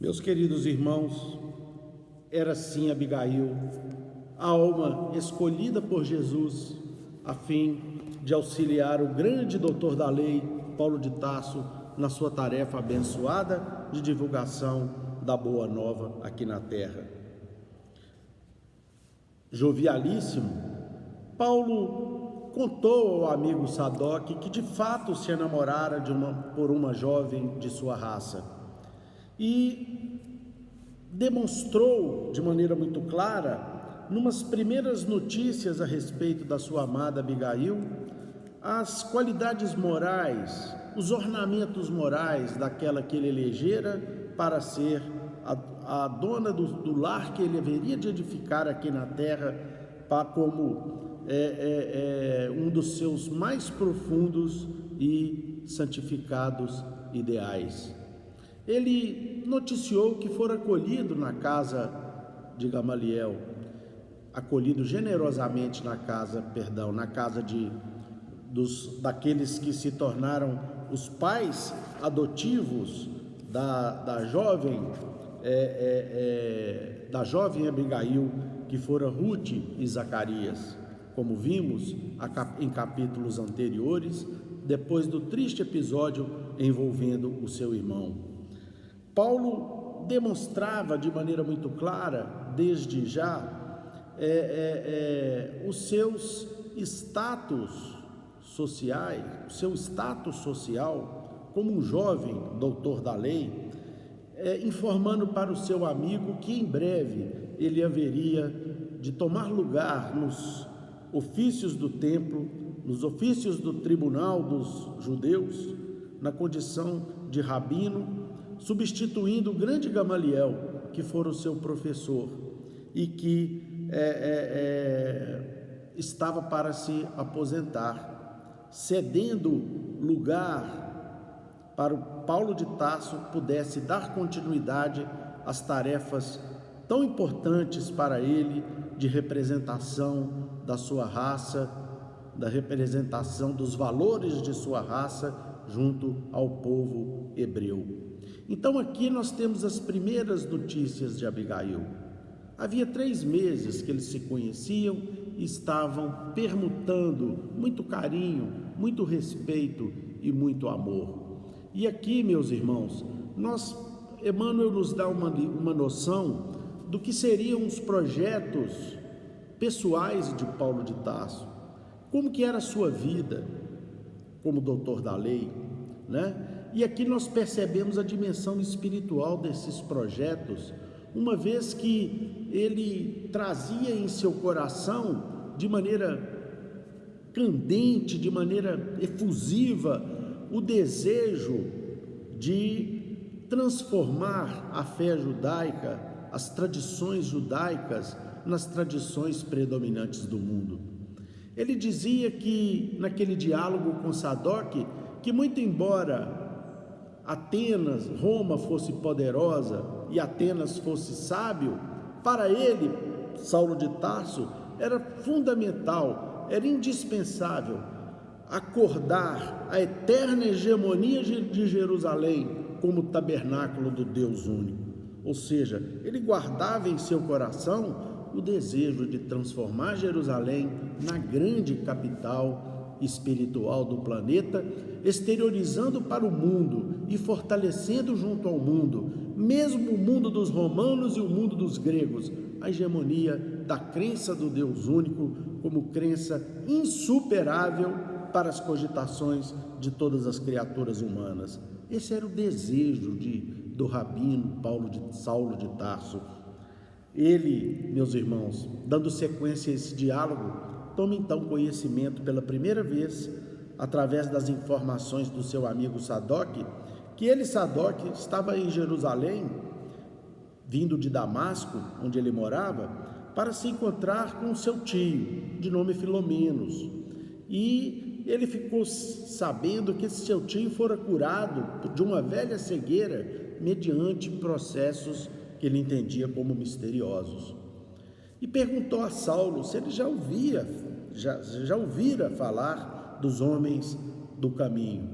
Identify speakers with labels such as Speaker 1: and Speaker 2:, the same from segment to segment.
Speaker 1: Meus queridos irmãos, era sim Abigail, a alma escolhida por Jesus, a fim de auxiliar o grande doutor da lei, Paulo de Tarso, na sua tarefa abençoada de divulgação da Boa Nova aqui na terra. Jovialíssimo, Paulo contou ao amigo Sadoc que de fato se enamorara por uma jovem de sua raça e demonstrou de maneira muito clara, numas primeiras notícias a respeito da sua amada Abigail, as qualidades morais, os ornamentos morais daquela que ele elegera para ser a dona do lar que ele haveria de edificar aqui na terra, como um dos seus mais profundos e santificados ideais. Ele noticiou que fora acolhido na casa de Gamaliel, acolhido generosamente na casa daqueles que se tornaram os pais adotivos da jovem Abigail, que fora Ruth e Zacarias, como vimos em capítulos anteriores, depois do triste episódio envolvendo o seu irmão. Paulo demonstrava de maneira muito clara, desde já, os seus status sociais, o seu status social como um jovem doutor da lei, informando para o seu amigo que em breve ele haveria de tomar lugar nos ofícios do templo, nos ofícios do tribunal dos judeus, na condição de rabino, substituindo o grande Gamaliel, que fora o seu professor e que estava para se aposentar, cedendo lugar para o Paulo de Tarso pudesse dar continuidade às tarefas tão importantes para ele de representação da sua raça, da representação dos valores de sua raça junto ao povo hebreu. Então aqui nós temos as primeiras notícias de Abigail. Havia 3 meses que eles se conheciam e estavam permutando muito carinho, muito respeito e muito amor. E aqui, meus irmãos, Emmanuel nos dá uma noção do que seriam os projetos pessoais de Paulo de Tarso, como que era a sua vida como doutor da lei, né? E aqui nós percebemos a dimensão espiritual desses projetos, uma vez que ele trazia em seu coração, de maneira candente, de maneira efusiva, o desejo de transformar a fé judaica, as tradições judaicas, nas tradições predominantes do mundo. Ele dizia que, naquele diálogo com Sadoc, que muito embora Roma fosse poderosa e Atenas fosse sábio, para ele, Saulo de Tarso, era fundamental, era indispensável acordar a eterna hegemonia de Jerusalém como tabernáculo do Deus único. Ou seja, ele guardava em seu coração o desejo de transformar Jerusalém na grande capital espiritual do planeta, exteriorizando para o mundo e fortalecendo junto ao mundo, mesmo o mundo dos romanos e o mundo dos gregos, a hegemonia da crença do Deus único como crença insuperável para as cogitações de todas as criaturas humanas. Esse era o desejo do rabino Saulo de Tarso. Ele, meus irmãos, dando sequência a esse diálogo, toma então conhecimento pela primeira vez, através das informações do seu amigo Sadoc, que Sadoc, estava em Jerusalém, vindo de Damasco, onde ele morava, para se encontrar com seu tio, de nome Filomenos. E ele ficou sabendo que esse seu tio fora curado de uma velha cegueira, mediante processos que ele entendia como misteriosos. E perguntou a Saulo se ele já ouvira falar dos homens do caminho.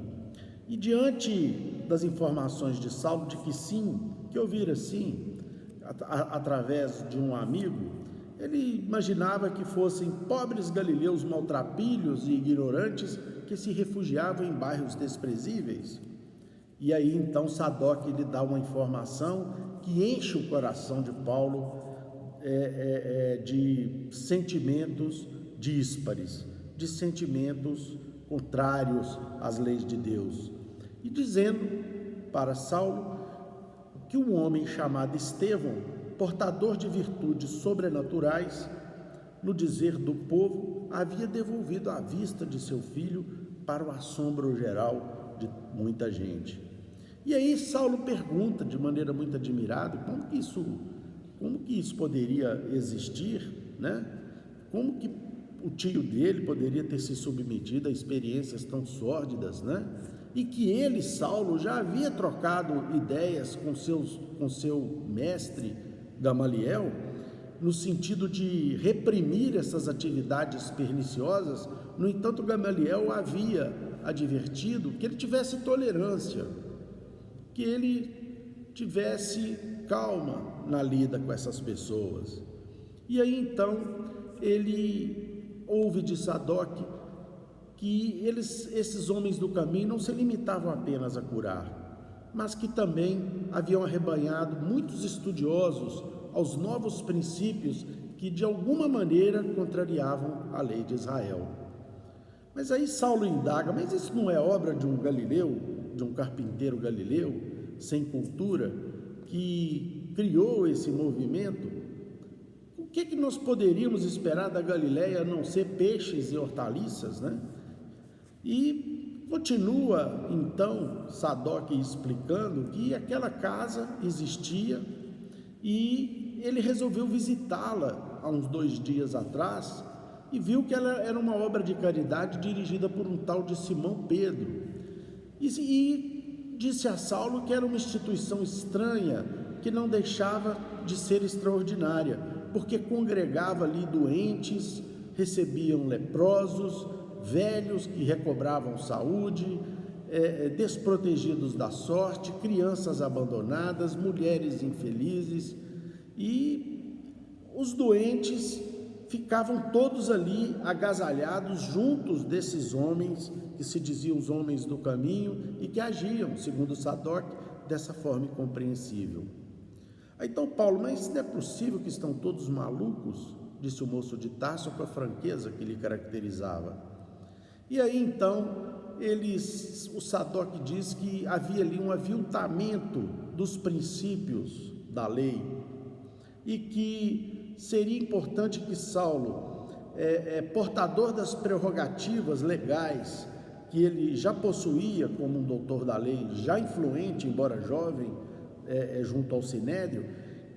Speaker 1: E diante das informações de Saulo de que sim, que ouvir assim, através de um amigo, ele imaginava que fossem pobres galileus maltrapilhos e ignorantes que se refugiavam em bairros desprezíveis. E aí então Sadoc lhe dá uma informação que enche o coração de Paulo de sentimentos díspares, de sentimentos contrários às leis de Deus, e dizendo para Saulo que um homem chamado Estevão, portador de virtudes sobrenaturais, no dizer do povo, havia devolvido a vista de seu filho para o assombro geral de muita gente. E aí Saulo pergunta de maneira muito admirada, como que isso poderia existir, né? Como que o tio dele poderia ter se submetido a experiências tão sórdidas, né? E que ele, Saulo, já havia trocado ideias com seu mestre Gamaliel, no sentido de reprimir essas atividades perniciosas. No entanto, Gamaliel havia advertido que ele tivesse tolerância, que ele tivesse calma na lida com essas pessoas. E aí então ele ouve de Sadoc que esses homens do caminho não se limitavam apenas a curar, mas que também haviam arrebanhado muitos estudiosos aos novos princípios que de alguma maneira contrariavam a lei de Israel. Mas aí Saulo indaga, mas isso não é obra de um galileu, de um carpinteiro galileu, sem cultura, que criou esse movimento? O que nós poderíamos esperar da Galileia a não ser peixes e hortaliças, né? E continua então Sadoc explicando que aquela casa existia e ele resolveu visitá-la há uns 2 dias atrás e viu que ela era uma obra de caridade dirigida por um tal de Simão Pedro. E disse a Saulo que era uma instituição estranha, que não deixava de ser extraordinária, porque congregava ali doentes, recebiam leprosos, velhos que recobravam saúde, desprotegidos da sorte, crianças abandonadas, mulheres infelizes, e os doentes ficavam todos ali agasalhados juntos desses homens que se diziam os homens do caminho e que agiam, segundo Sadoc, dessa forma incompreensível. Aí então Paulo, mas não é possível que estão todos malucos? Disse o moço de Tarso com a franqueza que lhe caracterizava. E aí então o Sadoc diz que havia ali um aviltamento dos princípios da lei e que seria importante que Saulo, portador das prerrogativas legais que ele já possuía como um doutor da lei, já influente, embora jovem, junto ao Sinédrio,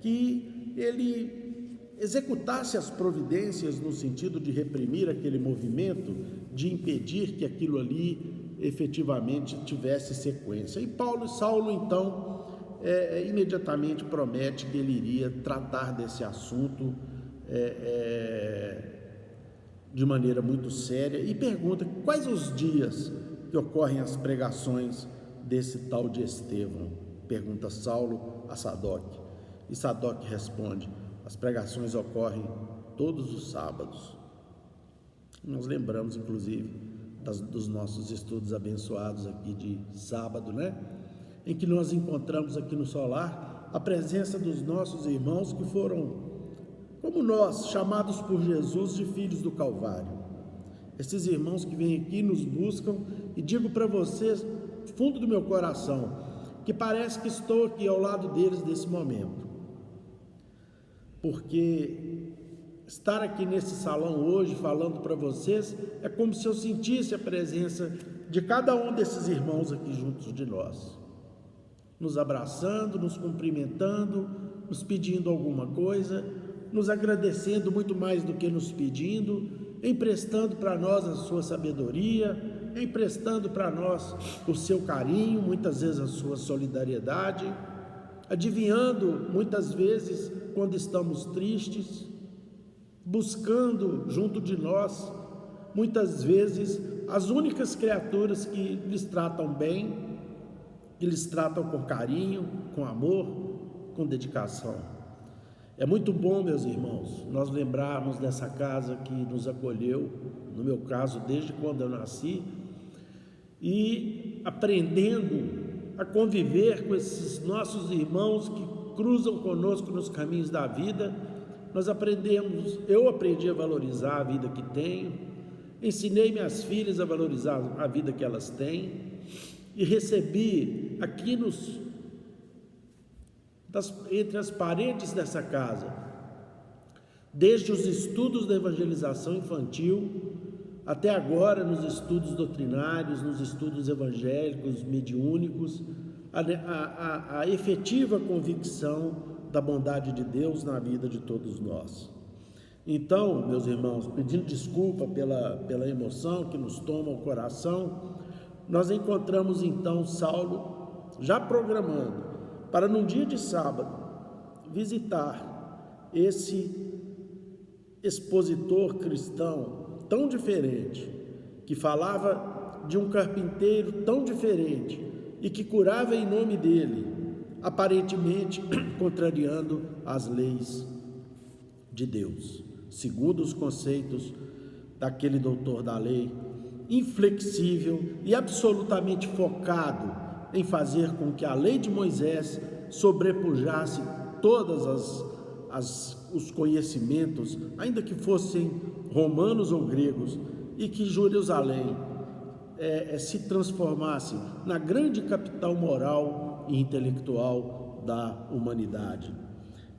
Speaker 1: que ele executasse as providências no sentido de reprimir aquele movimento, de impedir que aquilo ali efetivamente tivesse sequência. E Saulo então imediatamente promete que ele iria tratar desse assunto de maneira muito séria e pergunta quais os dias que ocorrem as pregações desse tal de Estevão. Pergunta Saulo a Sadoc, e Sadoc responde: as pregações ocorrem todos os sábados. Nós lembramos, inclusive, dos nossos estudos abençoados aqui de sábado, né? Em que nós encontramos aqui no solar a presença dos nossos irmãos que foram, como nós, chamados por Jesus de filhos do Calvário. Esses irmãos que vêm aqui nos buscam, e digo para vocês, fundo do meu coração, que parece que estou aqui ao lado deles nesse momento, porque estar aqui nesse salão hoje falando para vocês é como se eu sentisse a presença de cada um desses irmãos aqui juntos de nós, nos abraçando, nos cumprimentando, nos pedindo alguma coisa, nos agradecendo muito mais do que nos pedindo, emprestando para nós a sua sabedoria, emprestando para nós o seu carinho, muitas vezes a sua solidariedade, adivinhando muitas vezes quando estamos tristes, buscando junto de nós, muitas vezes, as únicas criaturas que lhes tratam bem, que lhes tratam com carinho, com amor, com dedicação. É muito bom, meus irmãos, nós lembrarmos dessa casa que nos acolheu, no meu caso, desde quando eu nasci, e aprendendo a conviver com esses nossos irmãos que cruzam conosco nos caminhos da vida. Eu aprendi a valorizar a vida que tenho, ensinei minhas filhas a valorizar a vida que elas têm, e recebi aqui entre as paredes dessa casa, desde os estudos da evangelização infantil, até agora nos estudos doutrinários, nos estudos evangélicos, mediúnicos, a efetiva convicção da bondade de Deus na vida de todos nós. Então, meus irmãos, pedindo desculpa pela emoção que nos toma o coração, nós encontramos então Saulo já programando para num dia de sábado visitar esse expositor cristão tão diferente, que falava de um carpinteiro tão diferente e que curava em nome dele, aparentemente contrariando as leis de Deus, segundo os conceitos daquele doutor da lei, inflexível e absolutamente focado em fazer com que a lei de Moisés sobrepujasse todas os conhecimentos, ainda que fossem romanos ou gregos, e que Jerusalém se transformasse na grande capital moral e intelectual da humanidade.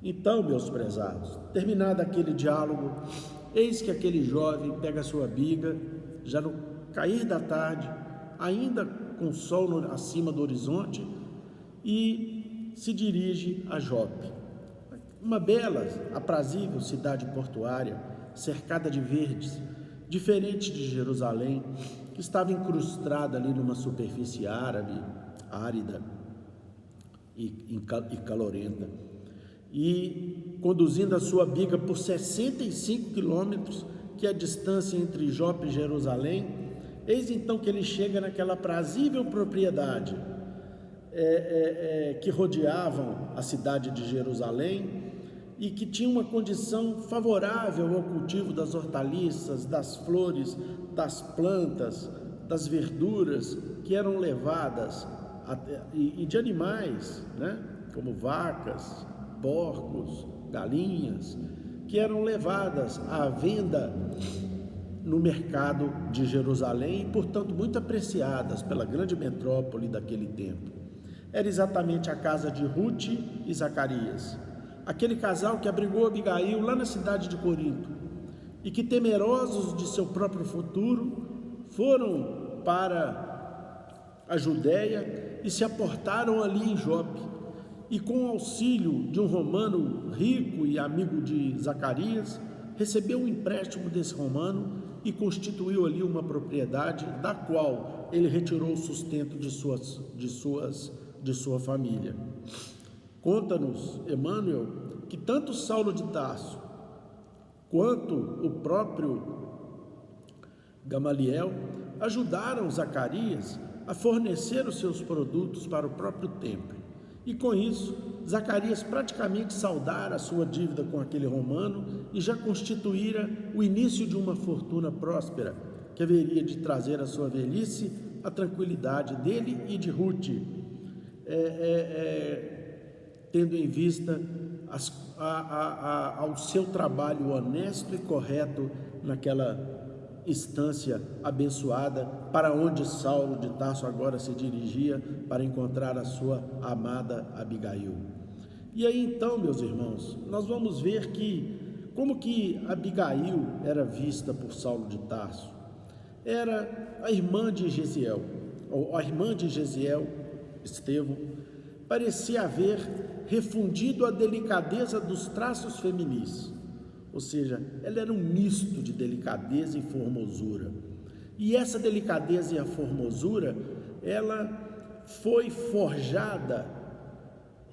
Speaker 1: Então, meus prezados, terminado aquele diálogo, eis que aquele jovem pega a sua biga, já no cair da tarde, ainda com o sol acima do horizonte, e se dirige a Jope, uma bela, aprazível cidade portuária, cercada de verdes, diferente de Jerusalém, que estava incrustada ali numa superfície árida e calorenta, e conduzindo a sua biga por 65 quilômetros, que é a distância entre Jope e Jerusalém. Eis então que ele chega naquela aprazível propriedade que rodeavam a cidade de Jerusalém e que tinha uma condição favorável ao cultivo das hortaliças, das flores, das plantas, das verduras que eram levadas, e de animais, né? Como vacas, porcos, galinhas, que eram levadas à venda no mercado de Jerusalém e, portanto, muito apreciadas pela grande metrópole daquele tempo. Era exatamente a casa de Ruth e Zacarias, aquele casal que abrigou Abigail lá na cidade de Corinto e que, temerosos de seu próprio futuro, foram para a Judéia e se aportaram ali em Jope, e com o auxílio de um romano rico e amigo de Zacarias, recebeu um empréstimo desse romano e constituiu ali uma propriedade da qual ele retirou o sustento de sua família. Conta-nos Emmanuel que tanto Saulo de Tarso quanto o próprio Gamaliel ajudaram Zacarias a fornecer os seus produtos para o próprio templo. E com isso, Zacarias praticamente saldara a sua dívida com aquele romano e já constituíra o início de uma fortuna próspera, que haveria de trazer à sua velhice a tranquilidade dele e de Ruth, tendo em vista ao seu trabalho honesto e correto naquela instância abençoada, para onde Saulo de Tarso agora se dirigia para encontrar a sua amada Abigail. E aí então, meus irmãos, nós vamos ver como que Abigail era vista por Saulo de Tarso. Era a irmã de Gesiel, ou a irmã de Gesiel, Estevão, parecia haver refundido a delicadeza dos traços feminis, ou seja, ela era um misto de delicadeza e formosura. E essa delicadeza e a formosura, ela foi forjada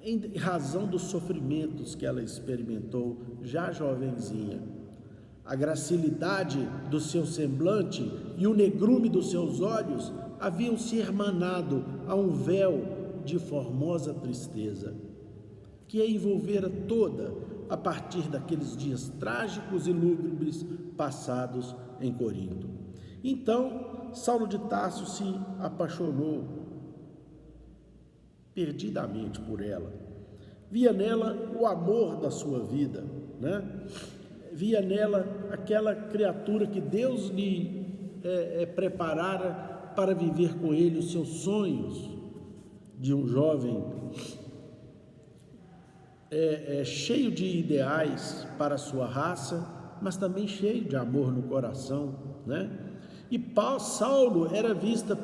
Speaker 1: em razão dos sofrimentos que ela experimentou já jovenzinha. A gracilidade do seu semblante e o negrume dos seus olhos haviam se hermanado a um véu de formosa tristeza. que a envolvera toda a partir daqueles dias trágicos e lúgubres passados em Corinto. Então, Saulo de Tarso se apaixonou perdidamente por ela. Via nela o amor da sua vida, né? Via nela aquela criatura que Deus lhe preparara para viver com ele os seus sonhos de um jovem cheio de ideais para a sua raça, mas também cheio de amor no coração, né? E Saulo era visto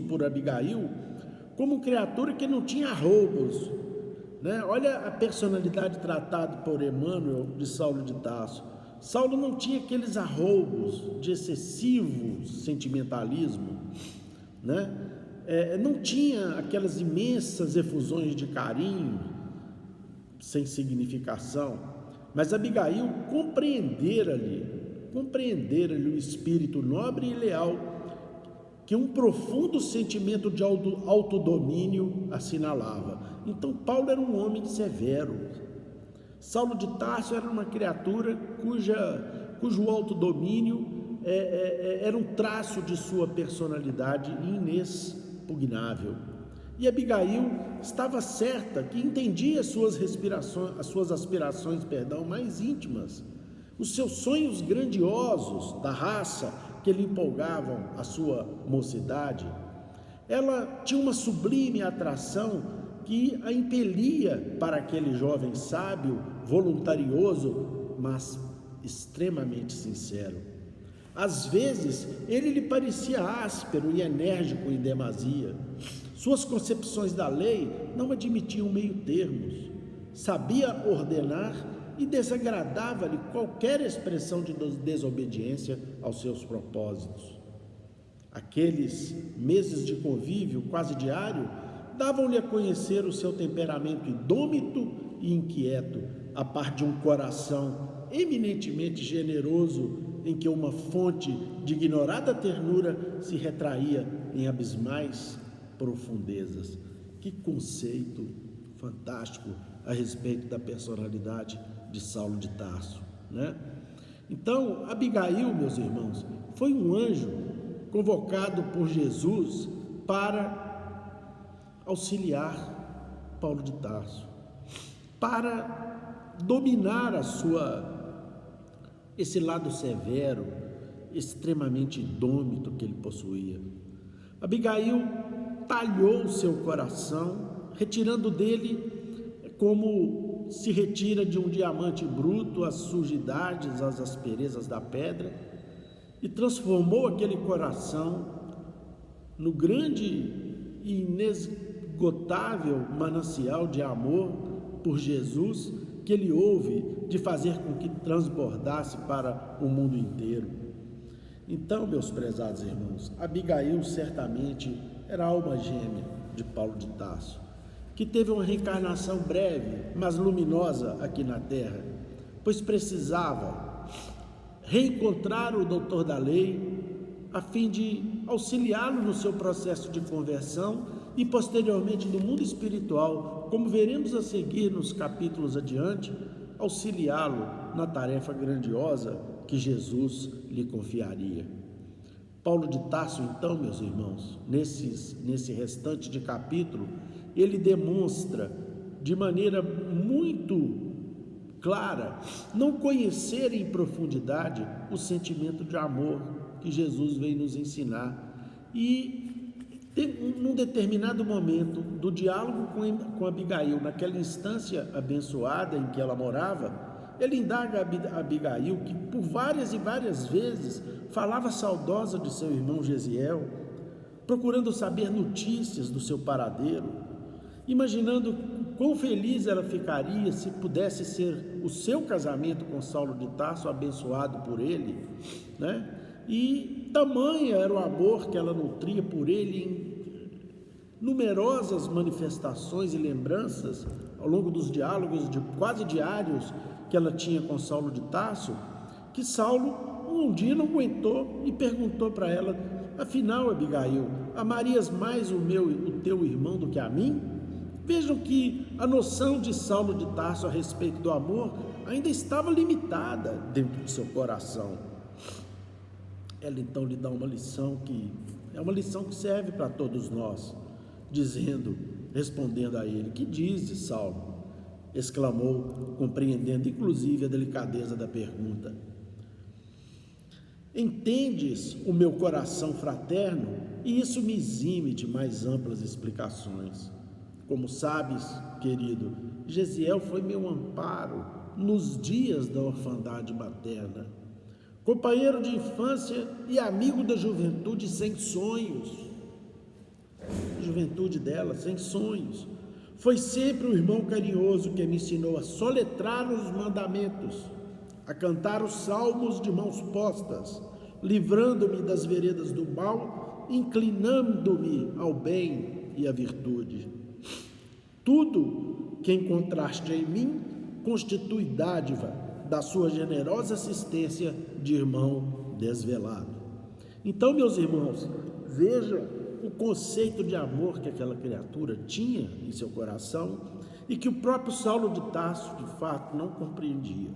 Speaker 1: por Abigail como criatura que não tinha arroubos, né? Olha a personalidade tratada por Emmanuel de Saulo de Tarso. Saulo não tinha aqueles arroubos de excessivo sentimentalismo, né? Não tinha aquelas imensas efusões de carinho sem significação, mas Abigail compreendera-lhe o espírito nobre e leal que um profundo sentimento de autodomínio assinalava. Então Paulo era um homem severo. Saulo de Tarso era uma criatura cujo autodomínio era um traço de sua personalidade inexpugnável. E Abigail estava certa que entendia as suas aspirações mais íntimas, os seus sonhos grandiosos da raça que lhe empolgavam a sua mocidade. Ela tinha uma sublime atração que a impelia para aquele jovem sábio, voluntarioso, mas extremamente sincero. Às vezes, ele lhe parecia áspero e enérgico em demasia. Suas concepções da lei não admitiam meio-termos. Sabia ordenar e desagradava-lhe qualquer expressão de desobediência aos seus propósitos. Aqueles meses de convívio quase diário davam-lhe a conhecer o seu temperamento indômito e inquieto, a par de um coração eminentemente generoso, em que uma fonte de ignorada ternura se retraía em abismais profundezas. Que conceito fantástico a respeito da personalidade de Saulo de Tarso, né? Então, Abigail, meus irmãos, foi um anjo convocado por Jesus para auxiliar Paulo de Tarso, para dominar esse lado severo, extremamente indômito que ele possuía. Abigail talhou o seu coração, retirando dele, como se retira de um diamante bruto as sujidades, as asperezas da pedra, e transformou aquele coração no grande e inesgotável manancial de amor por Jesus que ele houve de fazer com que transbordasse para o mundo inteiro. Então, meus prezados irmãos, Abigail certamente era a alma gêmea de Paulo de Tarso, que teve uma reencarnação breve, mas luminosa aqui na terra, pois precisava reencontrar o doutor da lei, a fim de auxiliá-lo no seu processo de conversão e posteriormente no mundo espiritual, como veremos a seguir nos capítulos adiante, auxiliá-lo na tarefa grandiosa que Jesus lhe confiaria. Paulo de Tarso, então, meus irmãos, nesse restante de capítulo, ele demonstra de maneira muito clara não conhecer em profundidade o sentimento de amor que Jesus veio nos ensinar. E num determinado momento do diálogo com Abigail, naquela instância abençoada em que ela morava, ele indaga a Abigail, que por várias e várias vezes falava saudosa de seu irmão Gesiel, procurando saber notícias do seu paradeiro, imaginando quão feliz ela ficaria se pudesse ser o seu casamento com Saulo de Tarso abençoado por ele, né? E tamanha era o amor que ela nutria por ele em numerosas manifestações e lembranças ao longo dos diálogos quase diários que ela tinha com Saulo de Tarso, que Saulo um dia não aguentou e perguntou para ela: afinal, Abigail, amarias mais o teu irmão do que a mim? Vejam que a noção de Saulo de Tarso a respeito do amor ainda estava limitada dentro de seu coração. Ela então lhe dá uma lição que é uma lição que serve para todos nós, respondendo a ele: que dizes, Saulo? Exclamou, compreendendo inclusive a delicadeza da pergunta. Entendes o meu coração fraterno, e isso me exime de mais amplas explicações. Como sabes, querido, Gesiel foi meu amparo nos dias da orfandade materna, companheiro de infância e amigo da juventude sem sonhos. A juventude dela sem sonhos. Foi sempre o irmão carinhoso que me ensinou a soletrar os mandamentos, a cantar os salmos de mãos postas, livrando-me das veredas do mal, inclinando-me ao bem e à virtude. Tudo que encontraste em mim constitui dádiva da sua generosa assistência de irmão desvelado. Então, meus irmãos, vejam o conceito de amor que aquela criatura tinha em seu coração e que o próprio Saulo de Tarso, de fato, não compreendia.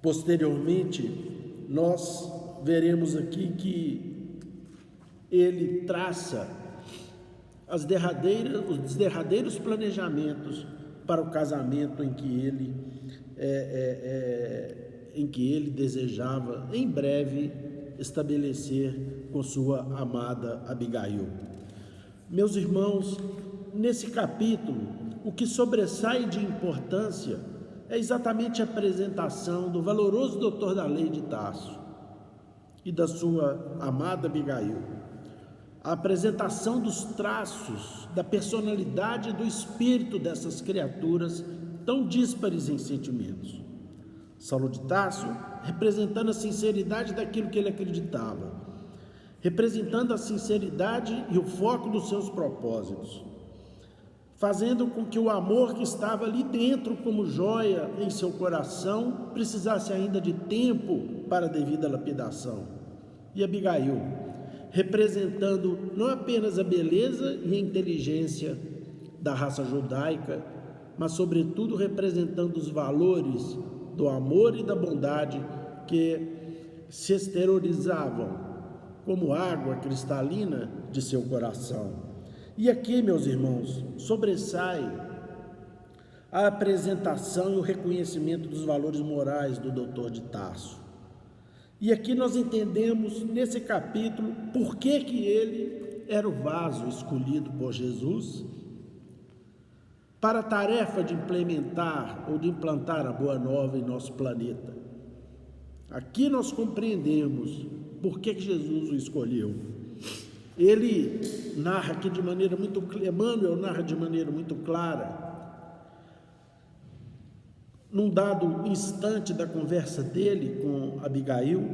Speaker 1: Posteriormente, nós veremos aqui que ele traça os derradeiros planejamentos para o casamento em que ele desejava em breve estabelecer com sua amada Abigail. Meus irmãos, nesse capítulo, o que sobressai de importância é exatamente a apresentação do valoroso doutor da lei de Tarso e da sua amada Abigail. A apresentação dos traços da personalidade e do espírito dessas criaturas tão díspares em sentimentos. Saulo de Tarso representando a sinceridade daquilo que ele acreditava, representando a sinceridade e o foco dos seus propósitos, fazendo com que o amor que estava ali dentro como joia em seu coração precisasse ainda de tempo para a devida lapidação. E Abigail, representando não apenas a beleza e a inteligência da raça judaica, mas sobretudo representando os valores do amor e da bondade que se exteriorizavam como água cristalina de seu coração. E aqui, meus irmãos, sobressai a apresentação e o reconhecimento dos valores morais do doutor de Tarso. E aqui nós entendemos, nesse capítulo, por que ele era o vaso escolhido por Jesus para a tarefa de implementar ou de implantar a Boa Nova em nosso planeta. Aqui nós compreendemos por que Jesus o escolheu. Ele narra aqui de maneira muito clara, Emmanuel narra de maneira muito clara, num dado instante da conversa dele com Abigail,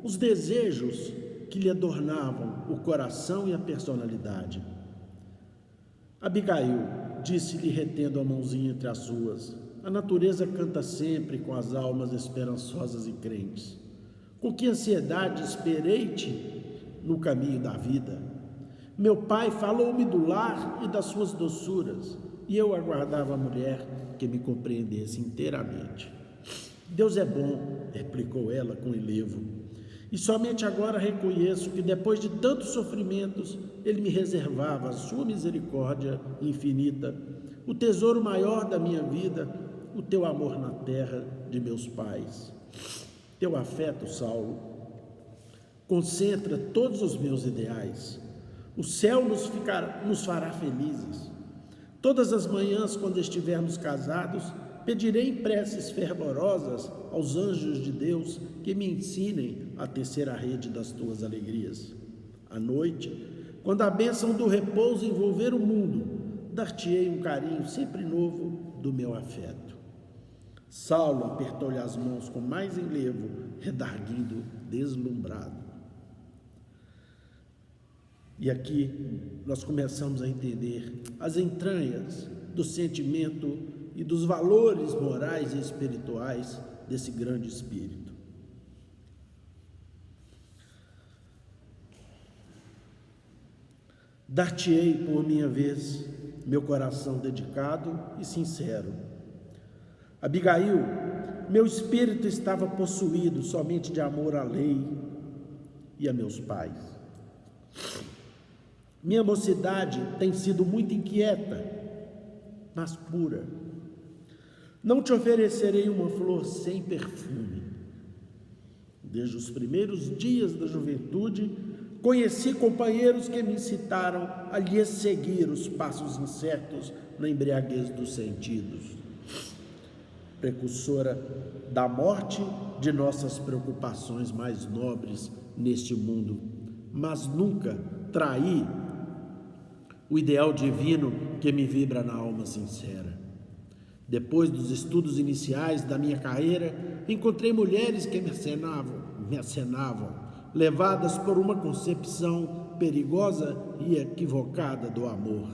Speaker 1: os desejos que lhe adornavam o coração e a personalidade. Abigail disse-lhe, retendo a mãozinha entre as suas: a natureza canta sempre com as almas esperançosas e crentes. Com que ansiedade esperei-te no caminho da vida. Meu pai falou-me do lar e das suas doçuras, e eu aguardava a mulher que me compreendesse inteiramente. Deus é bom, replicou ela com enlevo, e somente agora reconheço que depois de tantos sofrimentos, Ele me reservava a sua misericórdia infinita, o tesouro maior da minha vida, o teu amor na terra de meus pais. Teu afeto, Saulo, concentra todos os meus ideais. O céu nos fará felizes. Todas as manhãs, quando estivermos casados, pedirei em preces fervorosas aos anjos de Deus que me ensinem a tecer a rede das tuas alegrias. À noite, quando a bênção do repouso envolver o mundo, dar-te-ei um carinho sempre novo do meu afeto. Saulo apertou-lhe as mãos com mais enlevo, redarguindo, deslumbrado. E aqui nós começamos a entender as entranhas do sentimento e dos valores morais e espirituais desse grande espírito. Dar-te-ei por minha vez meu coração dedicado e sincero. Abigail, meu espírito estava possuído somente de amor à lei e a meus pais. Minha mocidade tem sido muito inquieta, mas pura. Não te oferecerei uma flor sem perfume. Desde os primeiros dias da juventude, conheci companheiros que me incitaram a lhes seguir os passos incertos na embriaguez dos sentidos, precursora da morte de nossas preocupações mais nobres neste mundo, mas nunca traí o ideal divino que me vibra na alma sincera. Depois dos estudos iniciais da minha carreira, encontrei mulheres que me acenavam, levadas por uma concepção perigosa e equivocada do amor.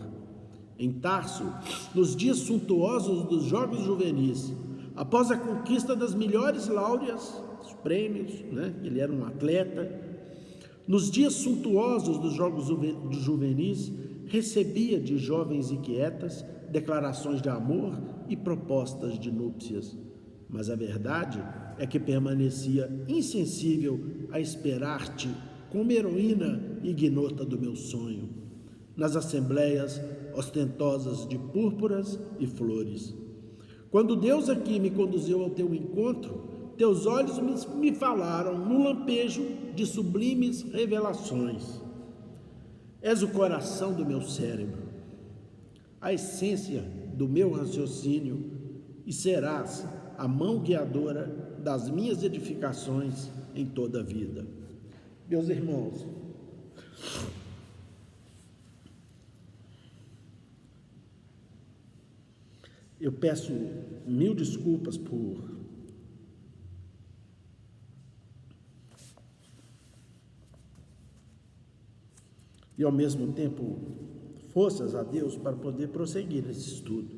Speaker 1: Em Tarso, nos dias suntuosos dos Jogos Juvenis, após a conquista das melhores láureas, os prêmios, ele era um atleta, nos dias suntuosos dos Jogos Juvenis, recebia de jovens inquietas declarações de amor e propostas de núpcias, mas a verdade é que permanecia insensível a esperar-te como heroína ignota do meu sonho, nas assembleias ostentosas de púrpuras e flores. Quando Deus aqui me conduziu ao teu encontro, teus olhos me falaram no lampejo de sublimes revelações. És o coração do meu cérebro, a essência do meu raciocínio, e serás a mão guiadora das minhas edificações em toda a vida. Meus irmãos, eu peço mil desculpas e ao mesmo tempo forças a Deus para poder prosseguir esse estudo.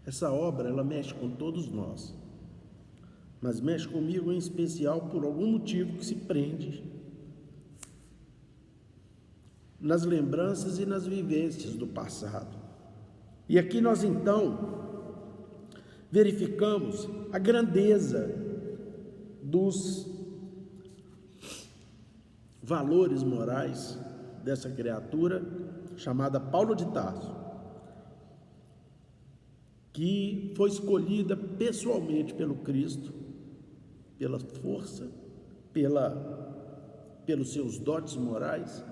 Speaker 1: Essa obra, ela mexe com todos nós, mas mexe comigo em especial por algum motivo que se prende nas lembranças e nas vivências do passado. E aqui nós então verificamos a grandeza dos valores morais dessa criatura chamada Paulo de Tarso, que foi escolhida pessoalmente pelo Cristo, pela força, pelos seus dotes morais,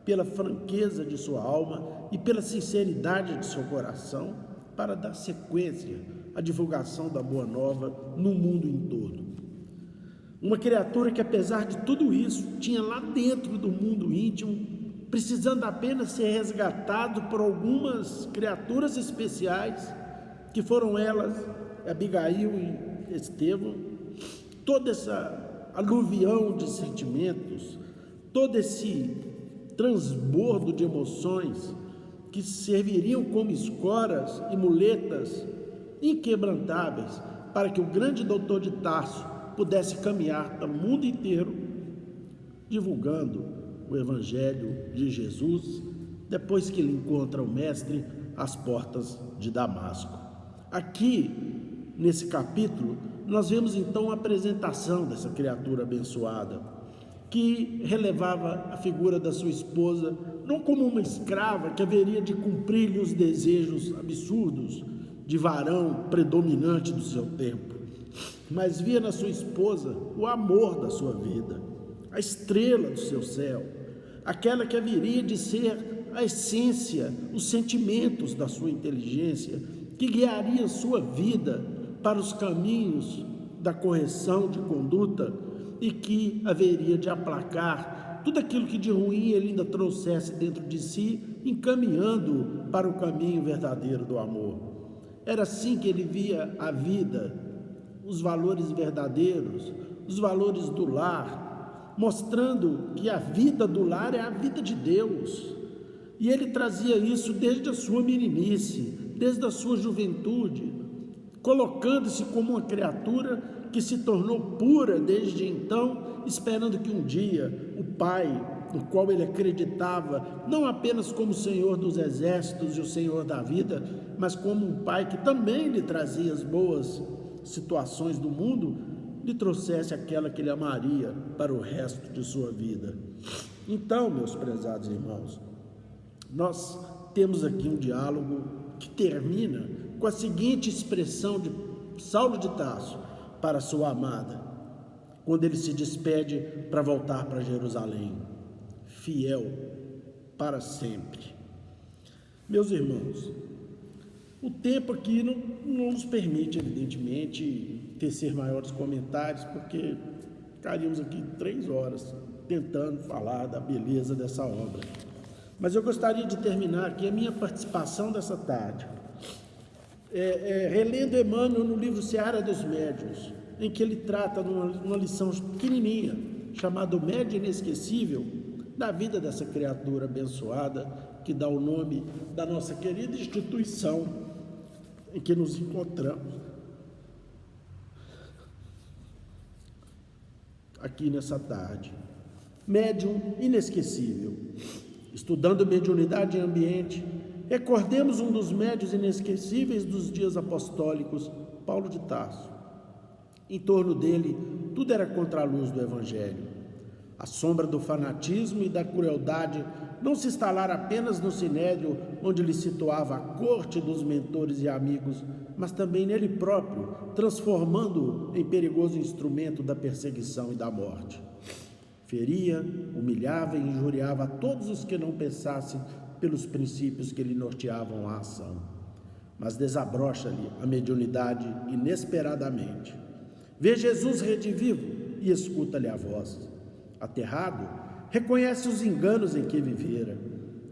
Speaker 1: pela franqueza de sua alma e pela sinceridade de seu coração, para dar sequência à divulgação da Boa Nova no mundo em todo. Uma criatura que, apesar de tudo isso, tinha lá dentro do mundo íntimo, precisando apenas ser resgatado por algumas criaturas especiais, que foram elas, Abigail e Estevão, toda essa aluvião de sentimentos, todo esse transbordo de emoções que serviriam como escoras e muletas inquebrantáveis para que o grande doutor de Tarso pudesse caminhar pelo mundo inteiro divulgando o Evangelho de Jesus, depois que ele encontra o Mestre às portas de Damasco. Aqui, nesse capítulo, nós vemos então a apresentação dessa criatura abençoada, que relevava a figura da sua esposa não como uma escrava que haveria de cumprir-lhe os desejos absurdos de varão predominante do seu tempo, mas via na sua esposa o amor da sua vida, a estrela do seu céu, aquela que haveria de ser a essência, os sentimentos da sua inteligência, que guiaria sua vida para os caminhos da correção de conduta e que haveria de aplacar tudo aquilo que de ruim ele ainda trouxesse dentro de si, encaminhando para o caminho verdadeiro do amor. Era assim que ele via a vida, os valores verdadeiros, os valores do lar, mostrando que a vida do lar é a vida de Deus. E ele trazia isso desde a sua meninice, desde a sua juventude, colocando-se como uma criatura que se tornou pura desde então, esperando que um dia o Pai, no qual ele acreditava, não apenas como o Senhor dos exércitos e o Senhor da vida, mas como um Pai que também lhe trazia as boas situações do mundo, lhe trouxesse aquela que ele amaria para o resto de sua vida. Então, meus prezados irmãos, nós temos aqui um diálogo que termina com a seguinte expressão de Saulo de Tarso para sua amada, quando ele se despede para voltar para Jerusalém: fiel para sempre. Meus irmãos, o tempo aqui não nos permite, evidentemente, tecer maiores comentários, porque ficaríamos aqui 3 horas tentando falar da beleza dessa obra. Mas eu gostaria de terminar aqui a minha participação dessa tarde, relendo Emmanuel no livro Seara dos Médiuns, em que ele trata de uma lição pequenininha, chamada O Médio Inesquecível, da vida dessa criatura abençoada, que dá o nome da nossa querida instituição em que nos encontramos aqui nessa tarde. Médium inesquecível. Estudando mediunidade em ambiente, recordemos um dos médiuns inesquecíveis dos dias apostólicos, Paulo de Tarso. Em torno dele, tudo era contra a luz do Evangelho. A sombra do fanatismo e da crueldade não se instalara apenas no sinédrio, onde ele situava a corte dos mentores e amigos, mas também nele próprio, transformando-o em perigoso instrumento da perseguição e da morte. Feria, humilhava e injuriava a todos os que não pensassem pelos princípios que lhe norteavam a ação. Mas desabrocha-lhe a mediunidade inesperadamente. Vê Jesus redivivo e escuta-lhe a voz. Aterrado, reconhece os enganos em que vivera.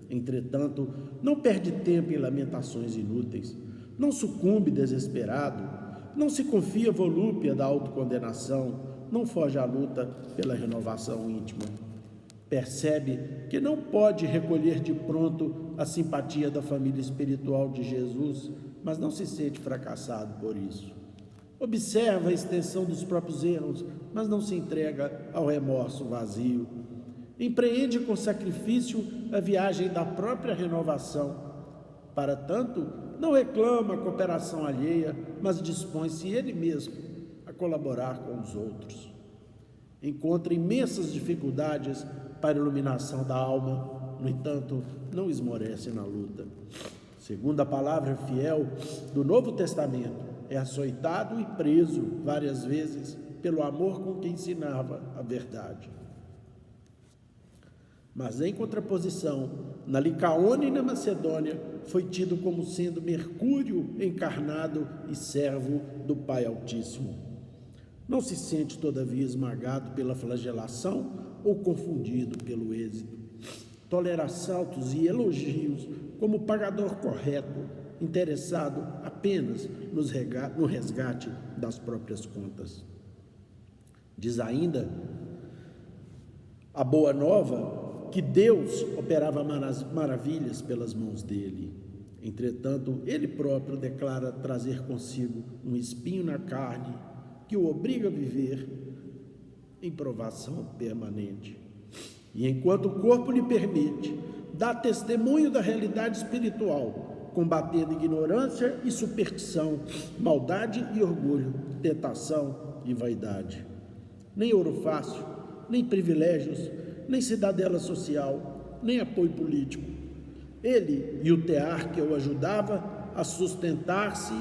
Speaker 1: Entretanto, não perde tempo em lamentações inúteis, não sucumbe desesperado, não se confia volúpia da autocondenação, não foge à luta pela renovação íntima. Percebe que não pode recolher de pronto a simpatia da família espiritual de Jesus, mas não se sente fracassado por isso. Observa a extensão dos próprios erros, mas não se entrega ao remorso vazio. Empreende com sacrifício a viagem da própria renovação. Para tanto, não reclama a cooperação alheia, mas dispõe-se ele mesmo a colaborar com os outros. Encontra imensas dificuldades para a iluminação da alma, no entanto, não esmorece na luta. Segundo a palavra fiel do Novo Testamento, é açoitado e preso várias vezes pelo amor com que ensinava a verdade. Mas em contraposição, na Licaônia e na Macedônia, foi tido como sendo Mercúrio encarnado e servo do Pai Altíssimo. Não se sente, todavia, esmagado pela flagelação ou confundido pelo êxito. Tolera assaltos e elogios como pagador correto, interessado apenas no resgate das próprias contas. Diz ainda a Boa Nova que Deus operava maravilhas pelas mãos dele. Entretanto, ele próprio declara trazer consigo um espinho na carne que o obriga a viver em provação permanente. E enquanto o corpo lhe permite, dá testemunho da realidade espiritual, combatendo ignorância e superstição, maldade e orgulho, tentação e vaidade. Nem ouro fácil, nem privilégios, nem cidadela social, nem apoio político. Ele e o tear que o ajudava a sustentar-se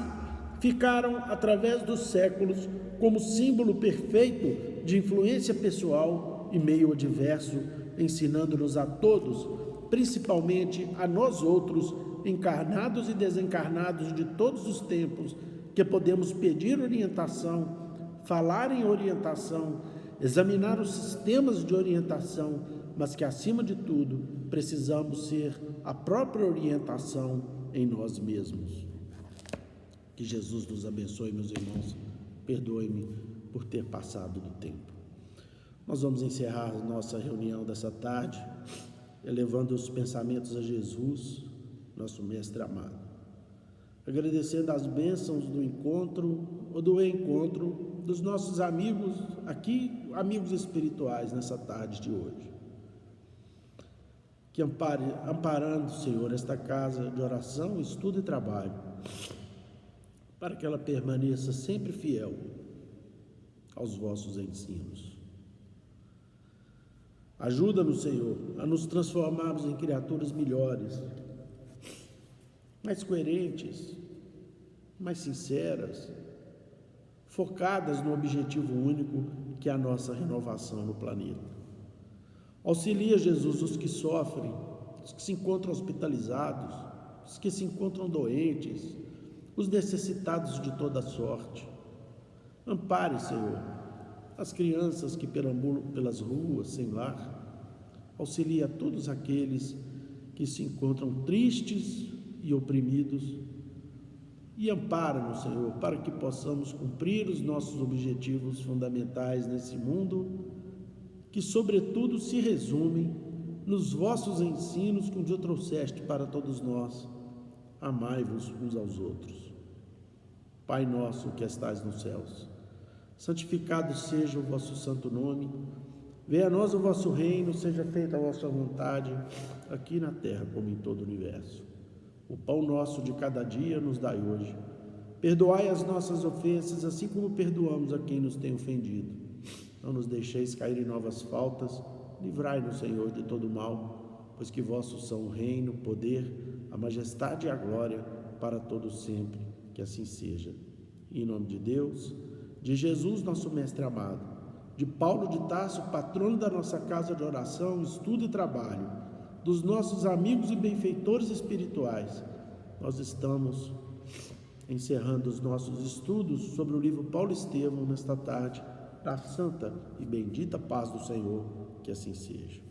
Speaker 1: ficaram, através dos séculos, como símbolo perfeito de influência pessoal e meio adverso, ensinando-nos a todos, principalmente a nós outros, encarnados e desencarnados de todos os tempos, que podemos pedir orientação, falar em orientação, examinar os sistemas de orientação, mas que, acima de tudo, precisamos ser a própria orientação em nós mesmos. Que Jesus nos abençoe, meus irmãos. Perdoe-me por ter passado do tempo. Nós vamos encerrar nossa reunião dessa tarde, elevando os pensamentos a Jesus, nosso Mestre amado. agradecendo as bênçãos do encontro ou do reencontro dos nossos amigos aqui, amigos espirituais nessa tarde de hoje. Que amparando, Senhor, esta casa de oração, estudo e trabalho, para que ela permaneça sempre fiel aos vossos ensinos. Ajuda-nos, Senhor, a nos transformarmos em criaturas melhores, mais coerentes, mais sinceras, focadas no objetivo único que é a nossa renovação no planeta. Auxilia, Jesus, os que sofrem, os que se encontram hospitalizados, os que se encontram doentes, os necessitados de toda sorte. Ampare, Senhor, as crianças que perambulam pelas ruas sem lar. Auxilia a todos aqueles que se encontram tristes e oprimidos. E ampara-nos, Senhor, para que possamos cumprir os nossos objetivos fundamentais nesse mundo, que sobretudo se resumem nos vossos ensinos que um dia trouxeste para todos nós. Amai-vos uns aos outros. Pai nosso que estais nos céus, santificado seja o vosso santo nome. Venha a nós o vosso reino, seja feita a vossa vontade, aqui na terra como em todo o universo. O pão nosso de cada dia nos dai hoje. Perdoai as nossas ofensas, assim como perdoamos a quem nos tem ofendido. Não nos deixeis cair em novas faltas, livrai-nos, Senhor, de todo mal, pois que vossos são o reino, o poder, a majestade e a glória, para todos sempre, que assim seja. Em nome de Deus, de Jesus, nosso mestre amado, de Paulo de Tarso, patrono da nossa casa de oração, estudo e trabalho, dos nossos amigos e benfeitores espirituais, nós estamos encerrando os nossos estudos sobre o livro Paulo Estevão nesta tarde, da santa e bendita paz do Senhor, que assim seja.